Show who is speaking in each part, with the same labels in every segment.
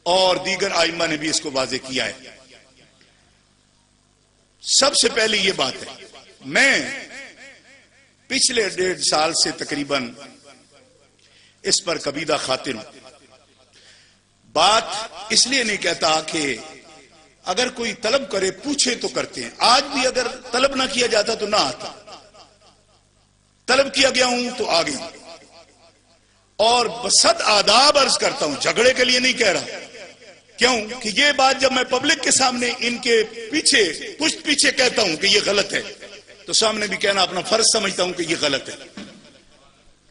Speaker 1: اور دیگر آئمہ نے بھی اس کو واضح کیا ہے۔ سب سے پہلے یہ بات ہے، میں پچھلے 1.5 سال سے تقریباً اس پر کبیدہ خاطر ہوں۔ بات اس لیے نہیں کہتا کہ اگر کوئی طلب کرے پوچھے تو کرتے ہیں، آج بھی اگر طلب نہ کیا جاتا تو نہ آتا، طلب کیا گیا ہوں تو آ گیا، اور بصد آداب عرض کرتا ہوں، جھگڑے کے لیے نہیں کہہ رہا۔ کیوں کہ یہ بات جب میں پبلک کے سامنے ان کے پیچھے پشت پیچھے کہتا ہوں کہ یہ غلط ہے، تو سامنے بھی کہنا اپنا فرض سمجھتا ہوں کہ یہ غلط ہے،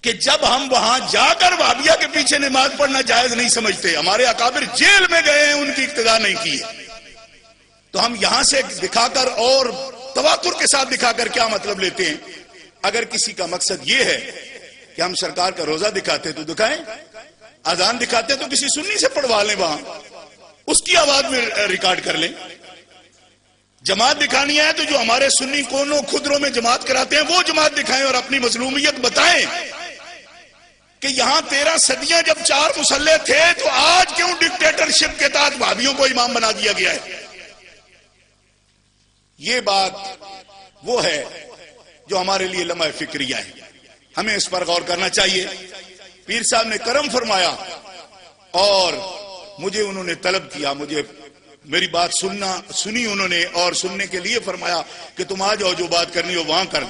Speaker 1: کہ جب ہم وہاں جا کر وہابیہ کے پیچھے نماز پڑھنا جائز نہیں سمجھتے، ہمارے اکابر جیل میں گئے ہیں ان کی اقتداء نہیں کی ہے، تو ہم یہاں سے دکھا کر اور تواتر کے ساتھ دکھا کر کیا مطلب لیتے ہیں؟ اگر کسی کا مقصد یہ ہے کہ ہم سرکار کا روزہ دکھاتے تو دکھائیں، اذان دکھاتے تو کسی سنی سے پڑھوا لیں، وہاں اس کی آواز میں ریکارڈ کر لیں۔ جماعت دکھانی ہے تو جو ہمارے سنی کونوں خدروں میں جماعت کراتے ہیں وہ جماعت دکھائیں اور اپنی مظلومیت بتائیں کہ یہاں 13 صدیاں جب 4 مسلح تھے تو آج کیوں ڈکٹیٹرشپ کے تحت وہابیوں کو امام بنا دیا گیا ہے۔ یہ بات وہ ہے جو ہمارے لیے لمحہ فکریہ ہے، ہمیں اس پر غور کرنا چاہیے۔ پیر صاحب نے کرم فرمایا اور مجھے انہوں نے طلب کیا، مجھے میری بات سنی انہوں نے، اور سننے کے لیے فرمایا کہ تم آ جاؤ، جو بات کرنی ہو وہاں کر۔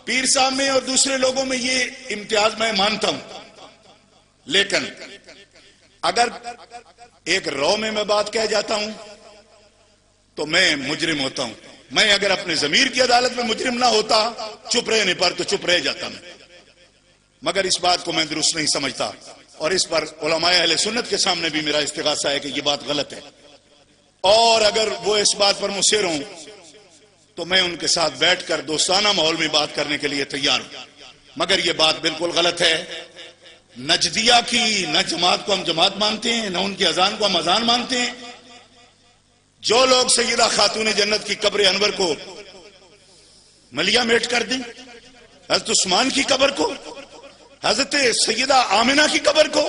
Speaker 1: پیر صاحب میں اور دوسرے لوگوں میں یہ امتیاز میں مانتا ہوں، لیکن اگر ایک رو میں بات کہہ جاتا ہوں تو میں مجرم ہوتا ہوں۔ میں اگر اپنے ضمیر کی عدالت میں مجرم نہ ہوتا، چپ رہنے پر تو چپ رہ جاتا میں، مگر اس بات کو میں درست نہیں سمجھتا، اور اس پر علماء اہل سنت کے سامنے بھی میرا استغاثہ ہے کہ یہ بات غلط ہے، اور اگر وہ اس بات پر مصر ہوں تو میں ان کے ساتھ بیٹھ کر دوستانہ ماحول میں بات کرنے کے لیے تیار ہوں، مگر یہ بات بالکل غلط ہے۔ نجدیہ کی نہ جماعت کو ہم جماعت مانتے ہیں، نہ ان کی اذان کو ہم اذان مانتے ہیں۔ جو لوگ سیدہ خاتون جنت کی قبر انور کو ملیا میٹ کر دیں، حضرت عثمان کی قبر کو، حضرت سیدہ آمنہ کی قبر کو،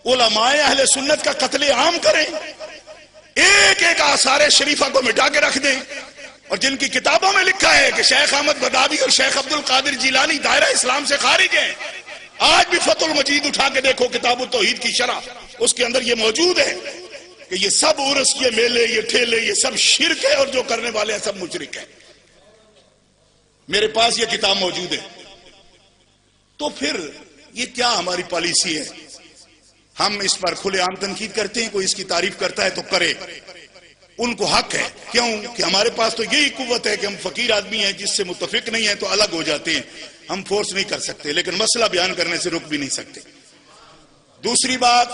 Speaker 1: علماء اہل سنت کا قتل عام کریں، ایک ایک آثار شریفہ کو مٹا کے رکھ دیں، اور جن کی کتابوں میں لکھا ہے کہ شیخ احمد بداوی اور شیخ عبد القادر جیلانی دائرہ اسلام سے خارج ہیں، آج بھی فتح المجید اٹھا کے دیکھو کتاب التوحید کی شرح، اس کے اندر یہ موجود ہے کہ یہ سب عرس، یہ میلے، یہ ٹھیلے، یہ سب شرک ہے، اور جو کرنے والے ہیں سب مشرک ہیں۔ میرے پاس یہ کتاب موجود ہے۔ تو پھر یہ کیا ہماری پالیسی ہے؟ ہم اس پر کھلے عام تنقید کرتے ہیں، کوئی اس کی تعریف کرتا ہے تو کرے، ان کو حق ہے۔ کیوں کہ ہمارے پاس تو یہی قوت ہے کہ ہم فقیر آدمی ہیں، جس سے متفق نہیں ہیں تو الگ ہو جاتے ہیں، ہم فورس نہیں کر سکتے، لیکن مسئلہ بیان کرنے سے رک بھی نہیں سکتے۔ دوسری بات،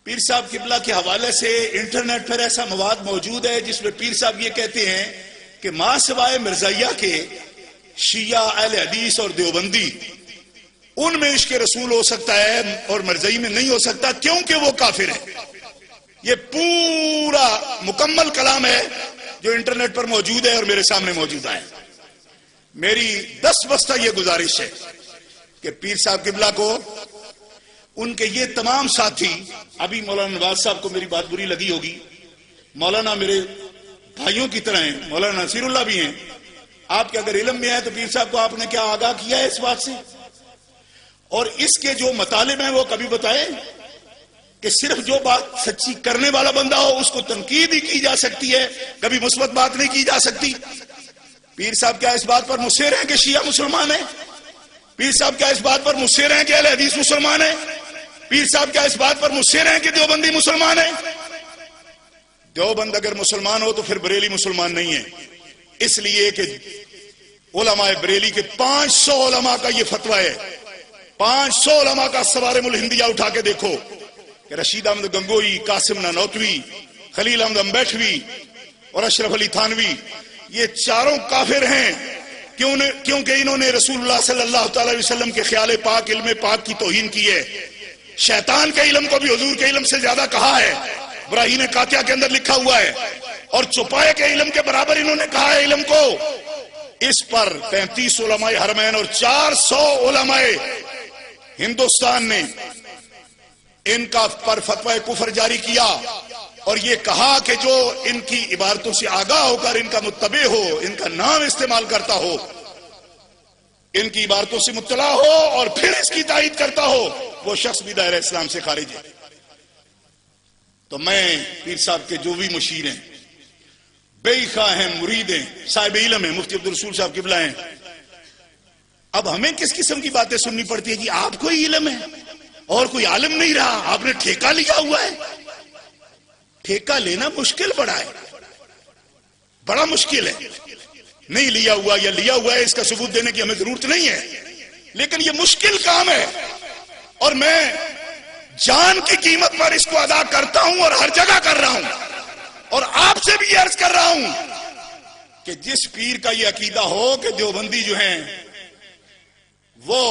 Speaker 1: پیر صاحب قبلہ کے حوالے سے انٹرنیٹ پر ایسا مواد موجود ہے جس میں پیر صاحب یہ کہتے ہیں کہ ماں سوائے مرزائیہ کے شیعہ، اہل حدیث اور دیوبندی، ان میں عشق رسول ہو سکتا ہے اور مرزائی میں نہیں ہو سکتا کیونکہ وہ کافر ہے۔ یہ پورا مکمل کلام ہے جو انٹرنیٹ پر موجود ہے اور میرے سامنے موجود ہے۔ میری 10 بستہ یہ گزارش ہے کہ پیر صاحب قبلہ کو، ان کے یہ تمام ساتھی، ابھی مولانا نواز صاحب کو میری بات بری لگی ہوگی، مولانا میرے بھائیوں کی طرح ہیں، مولانا نصیر اللہ بھی ہیں، آپ کے اگر علم میں ہے تو پیر صاحب کو آپ نے کیا آگاہ کیا ہے اس بات سے؟ اور اس کے جو مطالب ہیں وہ کبھی بتائیں کہ صرف جو بات سچی کرنے والا بندہ ہو اس کو تنقید ہی کی جا سکتی ہے، کبھی مثبت بات نہیں کی جا سکتی۔ پیر صاحب کیا اس بات پر مصر ہیں کہ شیعہ مسلمان ہیں؟ پیر صاحب کیا اس بات پر مصر ہیں کہ اہل حدیث مسلمان ہیں؟ پیر صاحب کیا اس بات پر مصر ہیں کہ دیوبندی مسلمان ہیں؟ دیوبند اگر مسلمان ہو تو پھر بریلی مسلمان نہیں ہے، اس لیے کہ علماء بریلی کے 500 علماء کا یہ فتویٰ ہے، 500 علماء کا سوارم الہندیہ اٹھا کے دیکھو کہ رشید احمد گنگوئی، قاسم نانوتوی، خلیل احمد امبیٹھوی اور اشرف علی تھانوی، یہ چاروں کافر ہیں کیونکہ انہوں نے رسول اللہ صلی اللہ تعالی وسلم کے خیال پاک، علم پاک کی توہین کی ہے۔ شیطان کے علم کو بھی حضور کے علم سے زیادہ کہا ہے، براہین قاطعہ کے اندر لکھا ہوا ہے، اور چوپائے کے علم کے برابر انہوں نے کہا ہے علم کو۔ اس پر 35 علماء حرمین اور 400 علماء ہندوستان نے ان کا پر فتوی کفر جاری کیا اور یہ کہا کہ جو ان کی عبارتوں سے آگاہ ہو کر ان کا متبع ہو، ان کا نام استعمال کرتا ہو، ان کی عبارتوں سے مطلع ہو اور پھر اس کی تائید کرتا ہو، وہ شخص بھی دائرہ اسلام سے خارج ہے۔ تو میں پیر صاحب کے جو بھی مشیر ہیں، بے خواہ ہیں، مرید ہیں، صاحب علم ہیں، مفتی عبدالرسول صاحب قبلہ ہیں، اب ہمیں کس قسم کی باتیں سننی پڑتی ہے کہ آپ کو ہی علم ہے اور کوئی عالم نہیں رہا، آپ نے ٹھیکہ لیا ہوا ہے۔ ٹھیکہ لینا مشکل بڑا ہے، بڑا مشکل ہے۔ نہیں لیا ہوا یا لیا ہوا ہے اس کا ثبوت دینے کی ہمیں ضرورت نہیں ہے، لیکن یہ مشکل کام ہے اور میں جان کی قیمت پر اس کو ادا کرتا ہوں اور ہر جگہ کر رہا ہوں، اور آپ سے بھی عرض کر رہا ہوں کہ جس پیر کا یہ عقیدہ ہو کہ دیوبندی جو ہیں وہ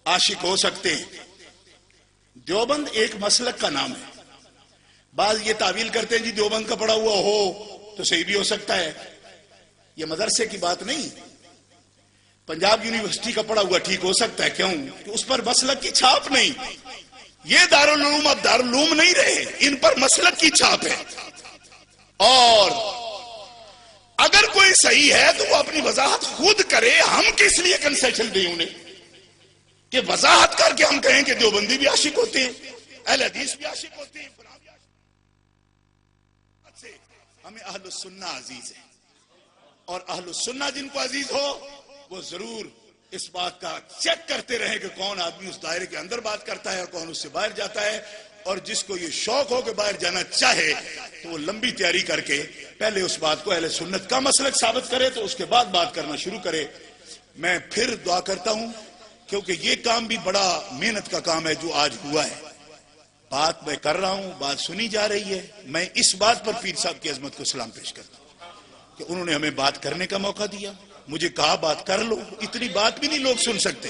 Speaker 1: عاشق ہو سکتے ہیں، دیوبند ایک مسلک کا نام ہے۔ بعض یہ تعویل کرتے ہیں جی دیوبند کا پڑھا ہوا ہو تو صحیح بھی ہو سکتا ہے، یہ مدرسے کی بات نہیں۔ پنجاب یونیورسٹی کا پڑھا ہوا ٹھیک ہو سکتا ہے، کیوں کہ اس پر مسلک کی چھاپ نہیں۔ یہ دارالعلوم اب دارالعلوم نہیں رہے، ان پر مسلک کی چھاپ ہے، اور اگر کوئی صحیح ہے تو وہ اپنی وضاحت خود کرے، ہم کس لیے کنسیشن دیں انہیں کہ وضاحت کر کے ہم کہیں کہ دیوبندی بھی عاشق ہوتے ہیں، اہل حدیث بھی عاشق ہوتے ہیں۔ ہمیں اہل السنہ عزیز ہے، اور اہل السنہ جن کو عزیز ہو وہ ضرور اس بات کا چیک کرتے رہیں کہ کون آدمی اس دائرے کے اندر بات کرتا ہے اور کون اس سے باہر جاتا ہے، اور جس کو یہ شوق ہو کہ باہر جانا چاہے تو وہ لمبی تیاری کر کے پہلے اس بات کو اہل سنت کا مسلک ثابت کرے تو اس کے بعد بات کرنا شروع کرے۔ میں پھر دعا کرتا ہوں، کیونکہ یہ کام بھی بڑا محنت کا کام ہے جو آج ہوا ہے۔ بات میں کر رہا ہوں، بات سنی جا رہی ہے، میں اس بات پر پیر صاحب کی عظمت کو سلام پیش کرتا ہوں کہ انہوں نے ہمیں بات کرنے کا موقع دیا، مجھے کہا بات کر لو، اتنی بات بھی نہیں لوگ سن سکتے۔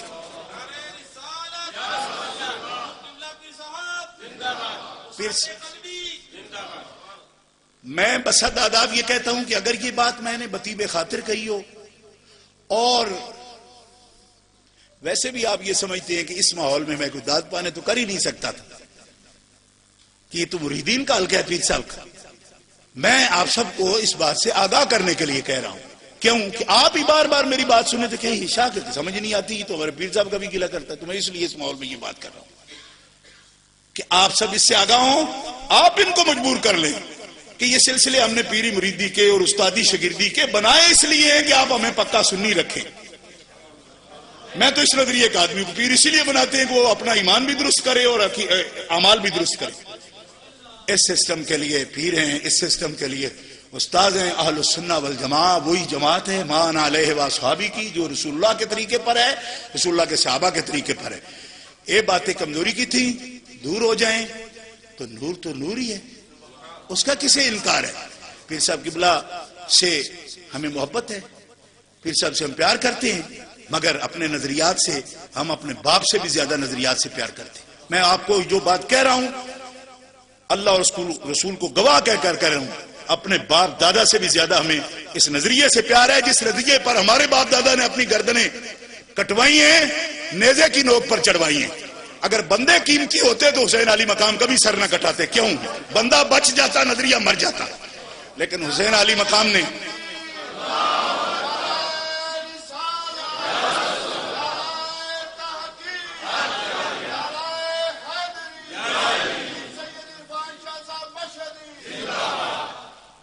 Speaker 1: میں بصد آداب یہ کہتا ہوں کہ اگر یہ بات میں نے بطیب خاطر کہی ہو، اور ویسے بھی آپ یہ سمجھتے ہیں کہ اس ماحول میں میں کوئی داد پانے تو کر ہی نہیں سکتا تھا کہ یہ تو مریدین کا حلقہ ہے پیر صاحب کا، میں آپ سب کو اس بات سے آگاہ کرنے کے لیے کہہ رہا ہوں، کیوں کہ آپ ہی بار بار میری بات سنے تو کہیں شاہ کرتے سمجھ نہیں آتی، تو ہمارے پیر صاحب کا بھی گلہ کرتا ہے، تو میں اس لیے اس ماحول میں یہ بات کر رہا ہوں کہ آپ سب اس سے آگاہ ہوں، آپ ان کو مجبور کر لیں کہ یہ سلسلے ہم نے پیری مریدی کے اور استادی شاگردی کے بنائے اس لیے ہیں کہ آپ ہمیں پکا سنی رکھیں۔ میں تو اس نظریے کا آدمی کو پیر اسی لیے بناتے ہیں کہ وہ اپنا ایمان بھی درست کرے اور اعمال بھی درست کرے۔ اس سسٹم کے لیے پیر ہیں، اس سسٹم کے لیے استاد ہیں۔ اہل السنہ والجماعہ وہی جماعت ہے ما انا علیہ واصحابی کی، جو رسول اللہ کے طریقے پر ہے، رسول اللہ کے صحابہ کے طریقے پر ہے۔ یہ باتیں کمزوری کی تھیں، دور ہو جائیں تو نور ہی ہے، اس کا کسے انکار ہے۔ پیر صاحب قبلہ سے ہمیں محبت ہے، پیر صاحب سے ہم پیار کرتے ہیں، مگر اپنے نظریات سے ہم اپنے باپ سے بھی زیادہ نظریات سے پیار کرتے ہیں۔ میں آپ کو جو بات کہہ رہا ہوں اللہ اور رسول کو گواہ کہہ کر کہہ رہا ہوں، اپنے باپ دادا سے بھی زیادہ ہمیں اس نظریے سے پیار ہے جس نظریے پر ہمارے باپ دادا نے اپنی گردنیں کٹوائی ہیں، نیزے کی نوک پر چڑھوائی ہیں۔ اگر بندے قیمتی ہوتے تو حسین علی مقام کبھی سر نہ کٹاتے، کیوں؟ بندہ بچ جاتا، نظریہ مر جاتا، لیکن حسین علی مقام نے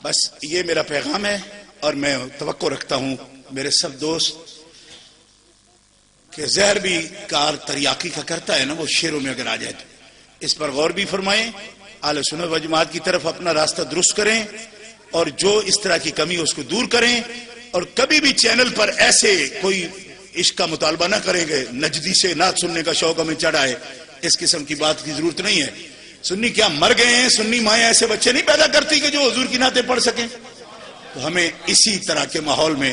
Speaker 1: بس یہ میرا پیغام ہے، اور میں توقع رکھتا ہوں میرے سب دوست کہ زہر بھی کار تریاقی کا کرتا ہے نا، وہ شیروں میں اگر آ جائے تو اس پر غور بھی فرمائیں، اہل سنت و جماعت کی طرف اپنا راستہ درست کریں، اور جو اس طرح کی کمی اس کو دور کریں، اور کبھی بھی چینل پر ایسے کوئی عشق کا مطالبہ نہ کریں گے نجدی سے نعت سننے کا شوق ہمیں چڑھا ہے، اس قسم کی بات کی ضرورت نہیں ہے۔ سنی کیا مر گئے ہیں؟ سنی مائیں ایسے بچے نہیں پیدا کرتی کہ جو حضور کی نعتیں پڑھ سکیں، تو ہمیں اسی طرح کے ماحول میں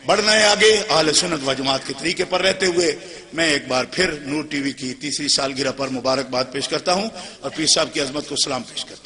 Speaker 1: بڑھنا ہے آگے، اہل سنت و جماعت کے طریقے پر رہتے ہوئے۔ میں ایک بار پھر نور ٹی وی کی 3ری سالگرہ پر مبارکباد پیش کرتا ہوں اور پیر صاحب کی عظمت کو سلام پیش کرتا ہوں۔